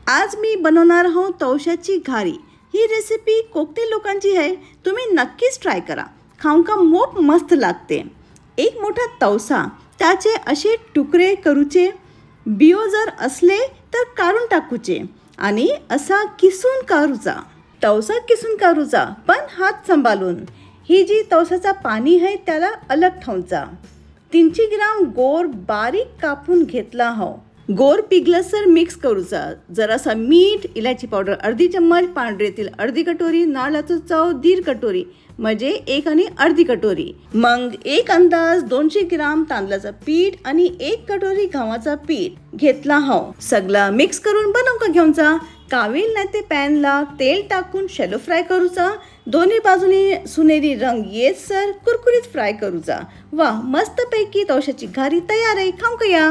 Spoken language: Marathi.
आज मी बनवणार आहोत तवशाची घारी। ही रेसिपी कोकणी लोकांची आहे, तुम्ही नक्कीच ट्राय करा। खाऊन का मोप मस्त लागते। एक मोठा तवसा, त्याचे असे तुकडे करूचे, बियो जर असले तर काढून टाकूचे आणि असा किसून काढूचा। तवसा किसून काढूचा पण हात सांभाळून। ही जी तवसाचा पाणी आहे त्याला अलग ठेवूचा। 300 ग्राम गोर बारीक कापून घेतला हो। गोर पिघलसर मिक्स करूचा। जरासा मीठ, इलायची पावडर अर्धी चम्मच, पांढरे तेल अर्धी कटोरी, नारळाचं चव 1.5 कटोरी म्हणजे 1 आणि अर्धी कटोरी। मग एक अंदाज 200 ग्राम तांदळाचं पीठ आणि 1 कटोरी गव्हाचं पीठ घेतला हो। सगळं मिक्स करून बनवून का घेऊनचा। कावील नाही ते पॅनला तेल टाकून शॅलो फ्राय करूचा। दोन्ही बाजूनी सुनेरी रंग येतसर कुरकुरीत फ्राय करूचा। वाह, मस्तपैकी तवशाची घारी तयार आहे। खाऊ का या।